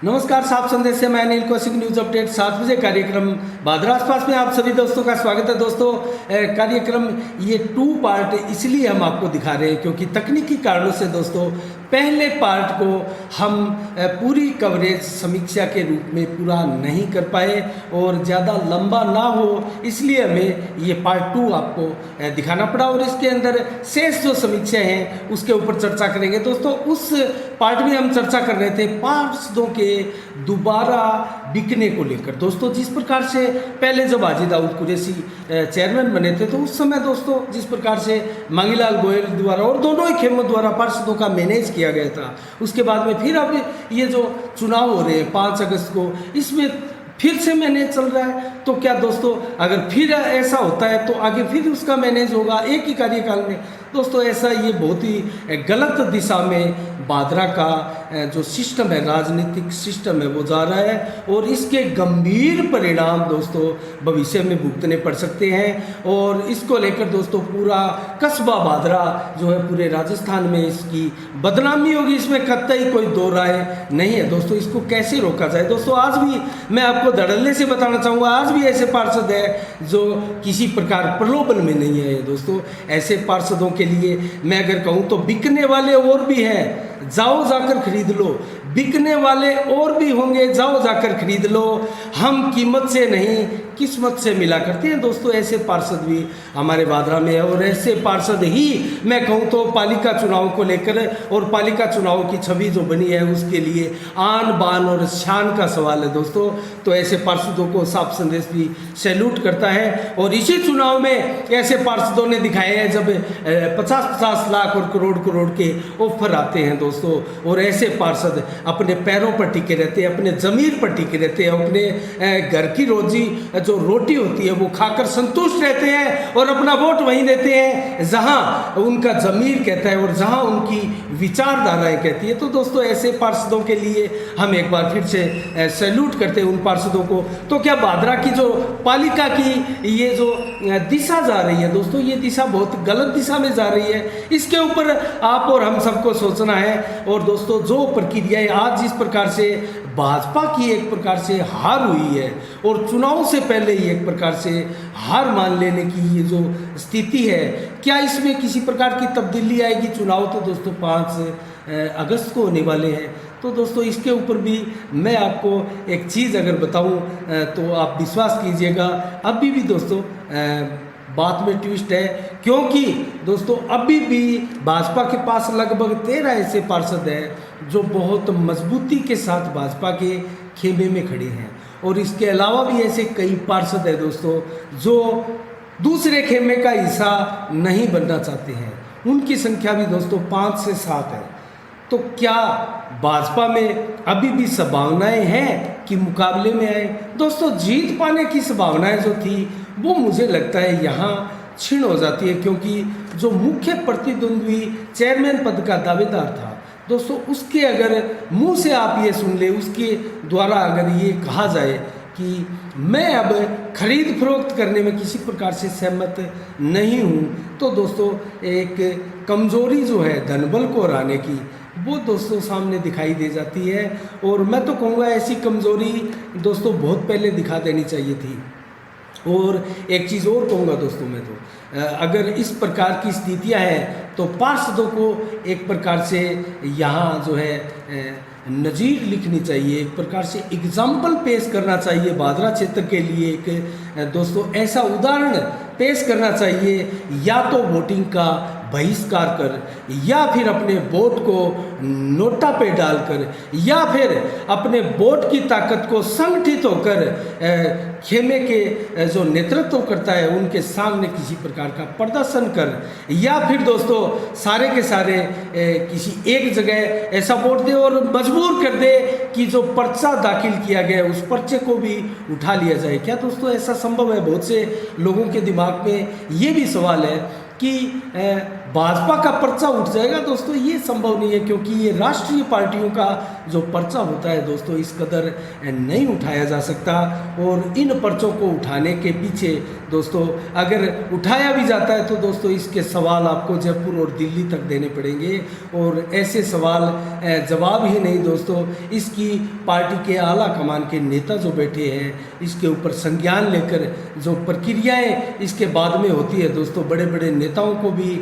नमस्कार, साफ संदेश से मैं अनिल कौशिक। न्यूज़ अपडेट 7 बजे कार्यक्रम बादरा आसपास में आप सभी दोस्तों का स्वागत है। दोस्तों, कार्यक्रम ये 2 पार्ट इसलिए हम आपको दिखा रहे हैं क्योंकि तकनीकी कारणों से दोस्तों पहले पार्ट को हम पूरी कवरेज समीक्षा के रूप में पूरा नहीं कर पाए और ज़्यादा लंबा ना हो इसलिए हमें ये पार्ट 2 आपको दिखाना पड़ा और इसके अंदर शेष जो समीक्षा हैं उसके ऊपर चर्चा करेंगे। दोस्तों, उस पार्ट में हम चर्चा कर रहे थे पार्षदों के दोबारा बिकने को लेकर। दोस्तों, जिस प्रकार से पहले जब हाजी दाऊद कुरैशी चेयरमैन बने थे तो उस समय दोस्तों जिस प्रकार से मांगीलाल गोयल द्वारा और दोनों ही खेमों द्वारा पार्षदों का मैनेज किया गया था, उसके बाद में फिर अब ये जो चुनाव हो रहे हैं 5 अगस्त को, इसमें फिर से मैनेज चल रहा है। तो क्या दोस्तों अगर फिर ऐसा होता है तो आगे फिर उसका मैनेज होगा एक ही कार्यकाल में? दोस्तों, ऐसा ये बहुत ही गलत दिशा में बादरा का जो सिस्टम है, राजनीतिक सिस्टम है, वो जा रहा है और इसके गंभीर परिणाम दोस्तों भविष्य में भुगतने पड़ सकते हैं। और इसको लेकर दोस्तों पूरा कस्बा बादरा जो है पूरे राजस्थान में इसकी बदनामी होगी, इसमें कतई कोई दो राय नहीं है। दोस्तों, इसको कैसे रोका जाए? दोस्तों, आज भी मैं आपको धड़ल्ले से बताना चाहूँगा, आज भी ऐसे पार्षद है जो किसी प्रकार प्रलोभन में नहीं है। दोस्तों, ऐसे पार्षदों के लिए मैं अगर कहूँ तो बिकने वाले और भी हैं, जाओ जाकर खरीद लो। बिकने वाले और भी होंगे, जाओ जाकर खरीद लो। हम कीमत से नहीं किस्मत से मिला करते हैं। दोस्तों, ऐसे पार्षद भी हमारे बादरा में है और ऐसे पार्षद ही मैं कहूँ तो पालिका चुनाव को लेकर और पालिका चुनाव की छवि जो बनी है उसके लिए आन बान और शान का सवाल है। दोस्तों, तो ऐसे पार्षदों को साफ संदेश भी सैल्यूट करता है और इसी चुनाव में ऐसे पार्षदों ने दिखाए हैं जब 50-50 लाख और करोड़ के ऑफर आते हैं दोस्तों, और ऐसे पार्षद अपने पैरों पर टिके रहते हैं, अपने ज़मीर पर टिके रहते हैं, अपने घर की रोजी जो रोटी होती है वो खाकर संतुष्ट रहते हैं और अपना वोट वहीं देते हैं जहां उनका ज़मीर कहता है और जहां उनकी विचारधाराएं कहती है। तो दोस्तों, ऐसे पार्षदों के लिए हम एक बार फिर से सैल्यूट करते हैं उन पार्षदों को। तो क्या बादरा की जो पालिका की ये जो दिशा जा रही है दोस्तों, ये दिशा बहुत गलत दिशा में जा रही है, इसके ऊपर आप और हम सबको सोचना है। और दोस्तों, जो प्रक्रिया आज जिस प्रकार से भाजपा की एक प्रकार से हार हुई है और चुनाव से पहले ही एक प्रकार से हार मान लेने की ये जो स्थिति है, क्या इसमें किसी प्रकार की तब्दीली आएगी? चुनाव तो दोस्तों 5 अगस्त को होने वाले हैं। तो दोस्तों, इसके ऊपर भी मैं आपको एक चीज़ अगर बताऊं तो आप विश्वास कीजिएगा, अभी भी दोस्तों बात में ट्विस्ट है, क्योंकि दोस्तों अभी भी भाजपा के पास लगभग 13 ऐसे पार्षद हैं जो बहुत मजबूती के साथ भाजपा के खेमे में खड़े हैं और इसके अलावा भी ऐसे कई पार्षद हैं दोस्तों जो दूसरे खेमे का हिस्सा नहीं बनना चाहते हैं। उनकी संख्या भी दोस्तों 5 से 7 है। तो क्या भाजपा में अभी भी संभावनाएं हैं कि मुकाबले में आए? दोस्तों, जीत पाने की संभावनाएं जो थी वो मुझे लगता है यहाँ क्षीण हो जाती है, क्योंकि जो मुख्य प्रतिद्वंद्वी चेयरमैन पद का दावेदार था दोस्तों, उसके अगर मुंह से आप ये सुन ले, उसके द्वारा अगर ये कहा जाए कि मैं अब खरीद फरोख्त करने में किसी प्रकार से सहमत नहीं हूँ, तो दोस्तों एक कमजोरी जो है धनबल को हराने की वो दोस्तों सामने दिखाई दे जाती है। और मैं तो कहूँगा ऐसी कमजोरी दोस्तों बहुत पहले दिखा देनी चाहिए थी। और एक चीज़ और कहूँगा दोस्तों, मैं तो अगर इस प्रकार की स्थितियाँ हैं तो पार्षदों को एक प्रकार से यहाँ जो है नज़ीर लिखनी चाहिए, एक प्रकार से एग्जाम्पल पेश करना चाहिए बादरा क्षेत्र के लिए। एक दोस्तों ऐसा उदाहरण पेश करना चाहिए, या तो वोटिंग का बहिष्कार कर, या फिर अपने वोट को नोटा पे डालकर, या फिर अपने वोट की ताकत को संगठित होकर खेमे के जो नेतृत्व करता है उनके सामने किसी प्रकार का प्रदर्शन कर, या फिर दोस्तों सारे के सारे किसी एक जगह ऐसा वोट दे और मजबूर कर दे कि जो पर्चा दाखिल किया गया है उस पर्चे को भी उठा लिया जाए। क्या दोस्तों ऐसा संभव है? बहुत से लोगों के दिमाग में ये भी सवाल है कि भाजपा का पर्चा उठ जाएगा दोस्तों, ये संभव नहीं है, क्योंकि ये राष्ट्रीय पार्टियों का जो पर्चा होता है दोस्तों इस कदर नहीं उठाया जा सकता। और इन पर्चों को उठाने के पीछे दोस्तों अगर उठाया भी जाता है तो दोस्तों इसके सवाल आपको जयपुर और दिल्ली तक देने पड़ेंगे, और ऐसे सवाल जवाब ही नहीं दोस्तों इसकी पार्टी के आला कमान के नेता जो बैठे हैं इसके ऊपर संज्ञान लेकर जो प्रक्रियाएं इसके बाद में होती है दोस्तों, बड़े बड़े नेताओं को भी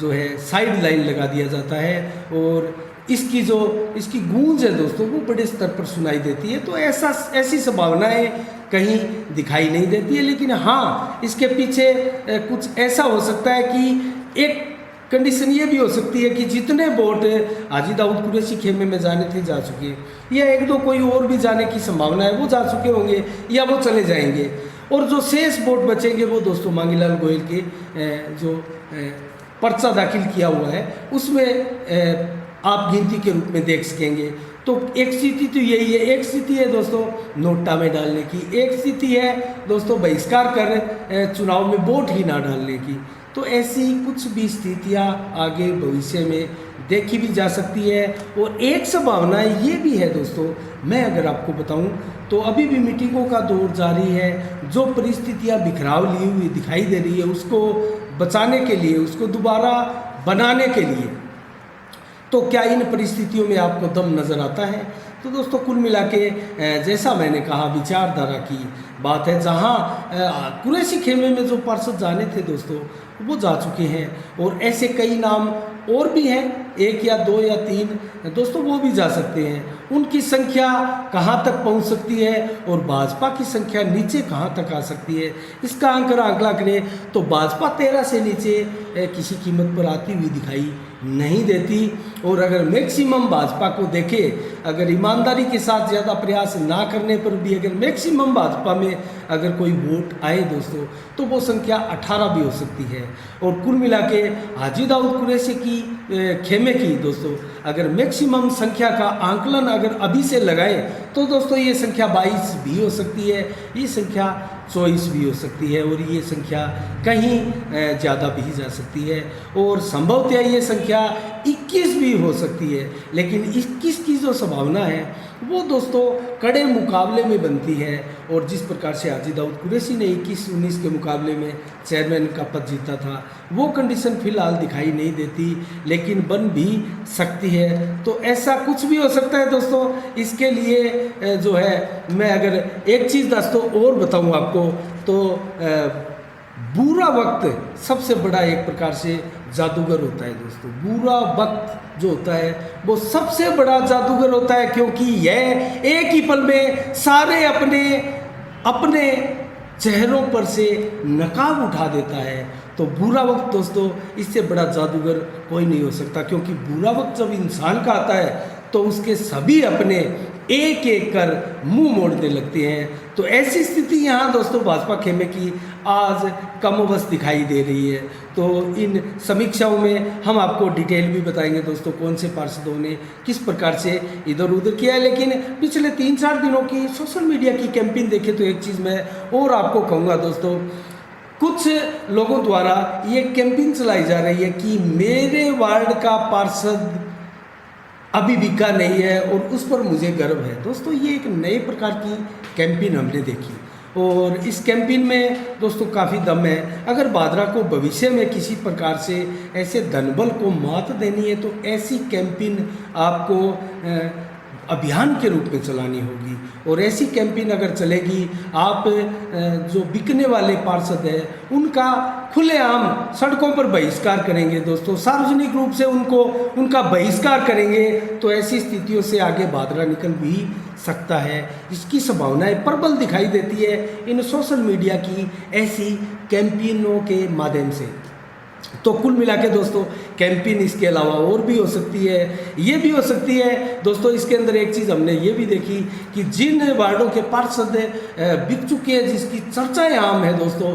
जो है साइड लाइन लगा दिया जाता है, और इसकी गूंज है दोस्तों वो बड़े स्तर पर सुनाई देती है। तो ऐसी संभावनाएं कहीं दिखाई नहीं देती है। लेकिन हाँ, इसके पीछे कुछ ऐसा हो सकता है कि एक कंडीशन ये भी हो सकती है कि जितने वोट हाजी दाऊद कुरैशी खेमे में जाने थे जा चुके हैं, या एक दो कोई और भी जाने की संभावना है वो जा चुके होंगे या वो चले जाएंगे, और जो शेष वोट बचेंगे वो दोस्तों मांगीलाल गोयल के जो पर्चा दाखिल किया हुआ है उसमें आप गिनती के रूप में देख सकेंगे। तो एक स्थिति तो यही है, एक स्थिति है दोस्तों नोटा में डालने की, एक स्थिति है दोस्तों बहिष्कार कर चुनाव में वोट ही ना डालने की। तो ऐसी कुछ भी स्थितियाँ आगे भविष्य में देखी भी जा सकती है। और एक संभावना ये भी है दोस्तों, मैं अगर आपको बताऊं तो अभी भी मीटिंगों का दौर जारी है, जो परिस्थितियां बिखराव ली हुई दिखाई दे रही है उसको बचाने के लिए, उसको दोबारा बनाने के लिए, तो क्या इन परिस्थितियों में आपको दम नज़र आता है? तो दोस्तों कुल मिला के जैसा मैंने कहा विचारधारा की बात है, जहाँ कुरैशी खेमे में जो पार्षद जाने थे दोस्तों वो जा चुके हैं, और ऐसे कई नाम और भी हैं, 1 या 2 या 3 दोस्तों वो भी जा सकते हैं। उनकी संख्या कहाँ तक पहुँच सकती है और भाजपा की संख्या नीचे कहाँ तक आ सकती है, इसका आंकड़ा करें तो भाजपा 13 से नीचे किसी कीमत पर आती हुई दिखाई नहीं देती। और अगर मैक्सिमम भाजपा को देखें, अगर ईमानदारी के साथ ज़्यादा प्रयास ना करने पर भी अगर मैक्सिमम भाजपा में अगर कोई वोट आए दोस्तों तो वो संख्या 18 भी हो सकती है। और कुल मिला के हाजी दाऊद कुरैशी की खेमे की दोस्तों अगर मैक्सिमम संख्या का आंकलन अगर अभी से लगाएं तो दोस्तों ये संख्या 22 भी हो सकती है, ये संख्या 24 भी हो सकती है, और ये संख्या कहीं ज़्यादा भी जा सकती है, और संभवतः ये संख्या 21 भी हो सकती है। लेकिन 21 की जो संभावना है वो दोस्तों कड़े मुकाबले में बनती है, और जिस प्रकार से हाजी दाऊद कुरैशी ने 21-19 के मुकाबले में चेयरमैन का पद जीता था वो कंडीशन फिलहाल दिखाई नहीं देती, लेकिन बन भी सकती है। तो ऐसा कुछ भी हो सकता है दोस्तों। इसके लिए जो है मैं अगर एक चीज़ दोस्तों और बताऊं आपको तो बुरा वक्त सबसे बड़ा एक प्रकार से जादूगर होता है दोस्तों। बुरा वक्त जो होता है वो सबसे बड़ा जादूगर होता है, क्योंकि यह एक ही पल में सारे अपने चेहरों पर से नकाब उठा देता है। तो बुरा वक्त दोस्तों इससे बड़ा जादूगर कोई नहीं हो सकता, क्योंकि बुरा वक्त जब इंसान का आता है तो उसके सभी अपने एक एक कर मुंह मोड़ने लगते हैं। तो ऐसी स्थिति यहाँ दोस्तों भाजपा खेमे की आज कमोबश दिखाई दे रही है। तो इन समीक्षाओं में हम आपको डिटेल भी बताएंगे दोस्तों कौन से पार्षदों ने किस प्रकार से इधर उधर किया है। लेकिन पिछले 3-4 दिनों की सोशल मीडिया की कैंपेन देखे तो एक चीज़ मैं और आपको कहूँगा दोस्तों, कुछ लोगों द्वारा ये कैंपेन चलाई जा रही है कि मेरे वार्ड का पार्षद अभी बिका नहीं है और उस पर मुझे गर्व है। दोस्तों ये एक नए प्रकार की कैंपेन हमने देखी, और इस कैंपेन में दोस्तों काफ़ी दम है। अगर भादरा को भविष्य में किसी प्रकार से ऐसे धनबल को मात देनी है तो ऐसी कैंपेन आपको अभियान के रूप में चलानी होगी, और ऐसी कैंपेन अगर चलेगी आप जो बिकने वाले पार्षद हैं उनका खुलेआम सड़कों पर बहिष्कार करेंगे दोस्तों, सार्वजनिक रूप से उनका बहिष्कार करेंगे, तो ऐसी स्थितियों से आगे भादरा निकल भी सकता है। इसकी संभावनाएं प्रबल दिखाई देती है इन सोशल मीडिया की ऐसी कैंपेनों के माध्यम से। तो कुल मिला के दोस्तों कैंपेन इसके अलावा और भी हो सकती है, ये भी हो सकती है दोस्तों। इसके अंदर एक चीज़ हमने ये भी देखी कि जिन वार्डों के पार्षद बिक चुके हैं, जिसकी चर्चाएं आम है दोस्तों,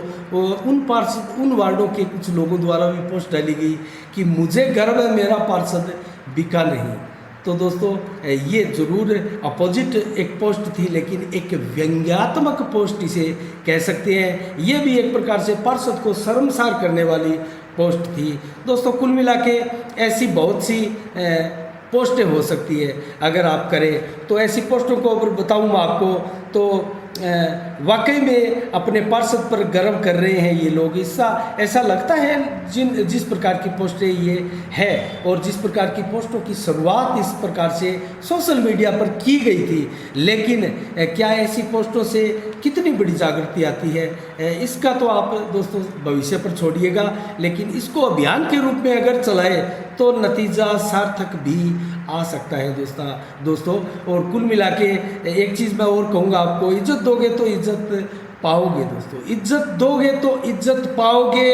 उन वार्डों के कुछ लोगों द्वारा भी पोस्ट डाली गई कि मुझे गर्व है मेरा पार्षद बिका नहीं। तो दोस्तों ये ज़रूर अपोजिट एक पोस्ट थी, लेकिन एक व्यंग्यात्मक पोस्ट इसे कह सकते हैं। ये भी एक प्रकार से पार्षद को शर्मसार करने वाली पोस्ट थी। दोस्तों कुल मिला के ऐसी बहुत सी पोस्टें हो सकती है अगर आप करें तो। ऐसी पोस्टों को अगर बताऊँ आपको तो वाकई में अपने पार्षद पर गर्व कर रहे हैं ये लोग। ऐसा लगता है जिस प्रकार की पोस्टें ये है और जिस प्रकार की पोस्टों की शुरुआत इस प्रकार से सोशल मीडिया पर की गई थी, लेकिन क्या ऐसी पोस्टों से कितनी बड़ी जागृति आती है इसका तो आप दोस्तों भविष्य पर छोड़िएगा, लेकिन इसको अभियान के रूप में अगर चलाए तो नतीजा सार्थक भी आ सकता है दोस्तों। और कुल मिला के एक चीज़ मैं और कहूँगा आपको, इज्जत दोगे तो इज्जत पाओगे दोस्तों, इज्जत दोगे तो इज्जत पाओगे,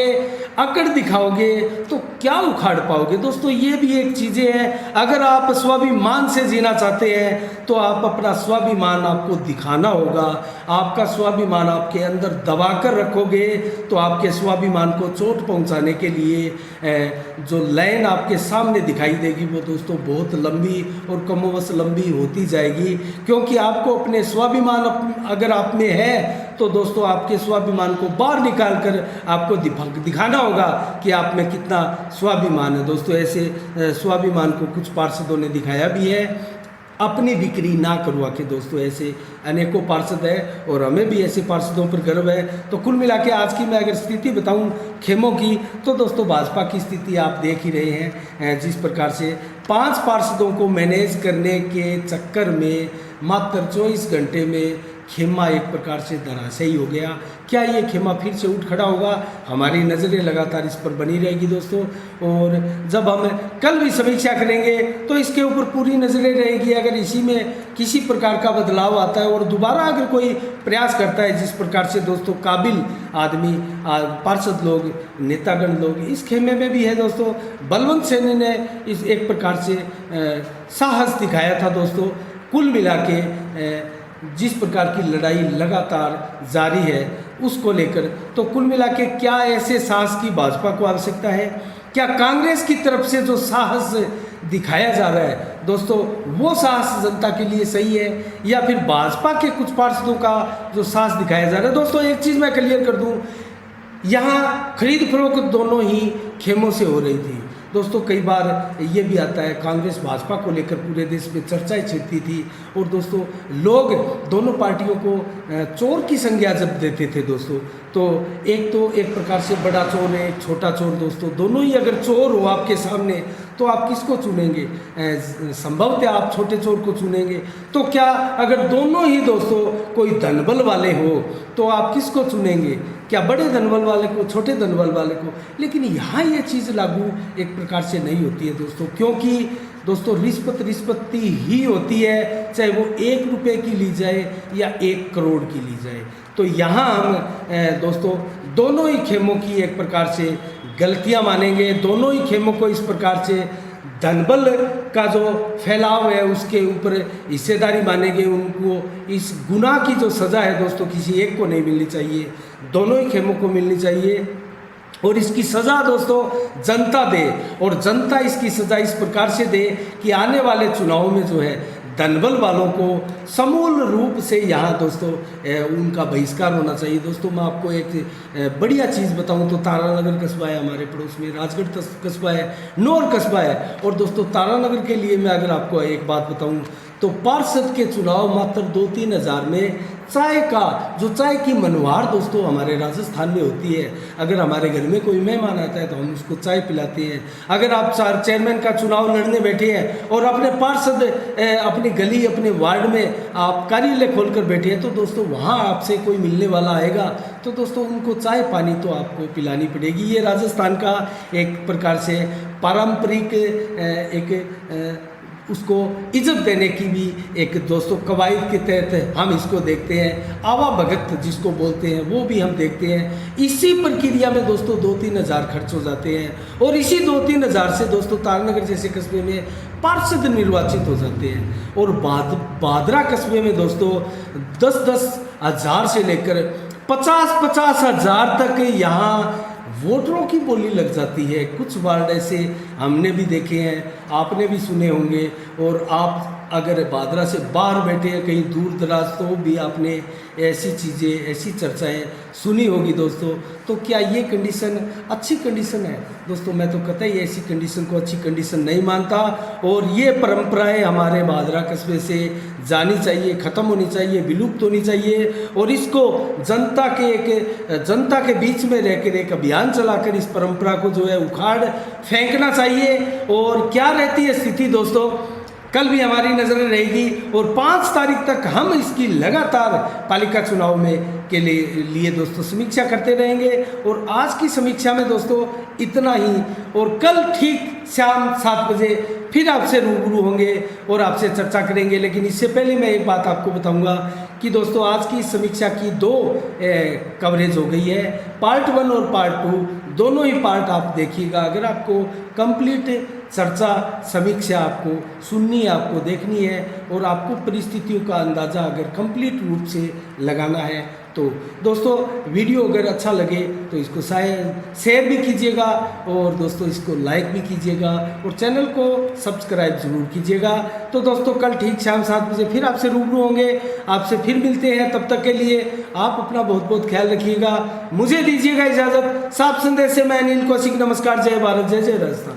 अकड़ दिखाओगे तो क्या उखाड़ पाओगे दोस्तों। ये भी एक चीज़ें हैं। अगर आप स्वाभिमान से जीना चाहते हैं तो आप अपना स्वाभिमान आपको दिखाना होगा। आपका स्वाभिमान आपके अंदर दबा कर रखोगे तो आपके स्वाभिमान को चोट पहुंचाने के लिए जो लाइन आपके सामने दिखाई देगी वो दोस्तों बहुत लंबी और कमोबश लंबी होती जाएगी, क्योंकि आपको अपने स्वाभिमान अगर आप में है तो दोस्तों आपके स्वाभिमान को बाहर निकाल कर आपको दिखाना होगा कि आप में कितना स्वाभिमान है दोस्तों। ऐसे स्वाभिमान को कुछ पार्षदों ने दिखाया भी है, अपनी बिक्री ना करवा के दोस्तों। ऐसे अनेकों पार्षद है और हमें भी ऐसे पार्षदों पर गर्व है। तो कुल मिला के आज की मैं अगर स्थिति बताऊं खेमों की तो दोस्तों भाजपा की स्थिति आप देख ही रहे हैं। जिस प्रकार से 5 पार्षदों को मैनेज करने के चक्कर में मात्र 24 घंटे में खेमा एक प्रकार से धराशायी हो गया। क्या ये खेमा फिर से उठ खड़ा होगा? हमारी नज़रें लगातार इस पर बनी रहेगी दोस्तों। और जब हम कल भी समीक्षा करेंगे तो इसके ऊपर पूरी नज़रें रहेगी। अगर इसी में किसी प्रकार का बदलाव आता है और दोबारा अगर कोई प्रयास करता है जिस प्रकार से दोस्तों काबिल आदमी पार्षद लोग, नेतागण लोग इस खेमे में भी है दोस्तों। बलवंत सैनी ने इस एक प्रकार से साहस दिखाया था दोस्तों। कुल मिला के जिस प्रकार की लड़ाई लगातार जारी है उसको लेकर, तो कुल मिला के क्या ऐसे साहस की भाजपा को आवश्यकता है? क्या कांग्रेस की तरफ से जो साहस दिखाया जा रहा है दोस्तों वो साहस जनता के लिए सही है, या फिर भाजपा के कुछ पार्षदों का जो साहस दिखाया जा रहा है? दोस्तों एक चीज़ मैं क्लियर कर दूं, यहाँ खरीद फरोख्त दोनों ही खेमों से हो रही थी दोस्तों। कई बार ये भी आता है कांग्रेस भाजपा को लेकर पूरे देश में चर्चाएं छिड़ती थी और दोस्तों लोग दोनों पार्टियों को चोर की संज्ञा जब देते थे दोस्तों, तो एक प्रकार से बड़ा चोर है, एक छोटा चोर दोस्तों, दोनों ही अगर चोर हो आपके सामने तो आप किसको चुनेंगे? संभवतः आप छोटे चोर को चुनेंगे। तो क्या अगर दोनों ही दोस्तों कोई धनबल वाले हो तो आप किसको चुनेंगे? क्या बड़े धनबल वाले को, छोटे धनबल वाले को? लेकिन यहाँ ये चीज़ लागू एक प्रकार से नहीं होती है दोस्तों, क्योंकि दोस्तों रिश्वती ही होती है, चाहे वो 1 रुपये की ली जाए या 1 करोड़ की ली जाए। तो यहाँ हम दोस्तों दोनों ही खेमों की एक प्रकार से गलतियाँ मानेंगे, दोनों ही खेमों को इस प्रकार से धनबल का जो फैलाव है उसके ऊपर हिस्सेदारी मानेंगे। उनको इस गुनाह की जो सज़ा है दोस्तों किसी एक को नहीं मिलनी चाहिए, दोनों ही खेमों को मिलनी चाहिए। और इसकी सज़ा दोस्तों जनता दे, और जनता इसकी सज़ा इस प्रकार से दे कि आने वाले चुनाव में जो है धनबल वालों को समूल रूप से यहाँ दोस्तों उनका बहिष्कार होना चाहिए। दोस्तों मैं आपको एक बढ़िया चीज़ बताऊँ तो तारानगर कस्बा है हमारे पड़ोस में, राजगढ़ कस्बा है, नौर कस्बा है। और दोस्तों तारानगर के लिए मैं अगर आपको एक बात बताऊँ तो पार्षद के चुनाव मात्र 2-3 हज़ार में चाय की मनवार दोस्तों हमारे राजस्थान में होती है। अगर हमारे घर में कोई मेहमान आता है तो हम उसको चाय पिलाते हैं। अगर आप चेयरमैन का चुनाव लड़ने बैठे हैं और अपने पार्षद अपनी गली, अपने वार्ड में आप कार्यालय खोलकर बैठे हैं तो दोस्तों वहाँ आपसे कोई मिलने वाला आएगा तो दोस्तों उनको चाय पानी तो आपको पिलानी पड़ेगी। ये राजस्थान का एक प्रकार से पारंपरिक एक उसको इज्जत देने की भी एक दोस्तों कवायद के तहत हम इसको देखते हैं। आवा भगत जिसको बोलते हैं वो भी हम देखते हैं। इसी प्रक्रिया में दोस्तों 2-3 हज़ार खर्च हो जाते हैं और इसी 2-3 हज़ार से दोस्तों तारानगर जैसे कस्बे में पार्षद निर्वाचित हो जाते हैं। और बादरा कस्बे में दोस्तों 10-10 हज़ार से लेकर 50-50 हज़ार तक यहाँ वोटरों की बोली लग जाती है। कुछ वार्ड ऐसे हमने भी देखे हैं, आपने भी सुने होंगे और आप अगर भादरा से बाहर बैठे हैं कहीं दूर दराज, तो भी आपने ऐसी चीज़ें, ऐसी चर्चाएं सुनी होगी दोस्तों। तो क्या ये कंडीशन अच्छी कंडीशन है? दोस्तों मैं तो कतई ऐसी कंडीशन को अच्छी कंडीशन नहीं मानता, और ये परंपराएं हमारे भादरा कस्बे से जानी चाहिए, ख़त्म होनी चाहिए, विलुप्त होनी चाहिए, और इसको जनता के बीच में रहकर एक अभियान चलाकर इस परंपरा को जो है उखाड़ फेंकना चाहिए। और क्या रहती है स्थिति दोस्तों, कल भी हमारी नज़र रहेगी, और 5 तारीख तक हम इसकी लगातार पालिका चुनाव में के लिए दोस्तों समीक्षा करते रहेंगे। और आज की समीक्षा में दोस्तों इतना ही, और कल ठीक शाम 7 बजे फिर आपसे रूबरू होंगे और आपसे चर्चा करेंगे। लेकिन इससे पहले मैं एक बात आपको बताऊंगा कि दोस्तों आज की समीक्षा की 2 कवरेज हो गई है, पार्ट 1 और पार्ट 2, दोनों ही पार्ट आप देखिएगा। अगर आपको कंप्लीट चर्चा समीक्षा आपको सुननी है, आपको देखनी है, और आपको परिस्थितियों का अंदाज़ा अगर कंप्लीट रूप से लगाना है, तो दोस्तों वीडियो अगर अच्छा लगे तो इसको शेयर भी कीजिएगा, और दोस्तों इसको लाइक भी कीजिएगा, और चैनल को सब्सक्राइब जरूर कीजिएगा। तो दोस्तों कल ठीक शाम 7 बजे फिर आपसे रूबरू होंगे, आपसे फिर मिलते हैं। तब तक के लिए आप अपना बहुत बहुत ख्याल रखिएगा, मुझे दीजिएगा इजाज़त। साफ संदेश से मैं अनिल कौशिक, नमस्कार, जय भारत, जय जय राजस्थान।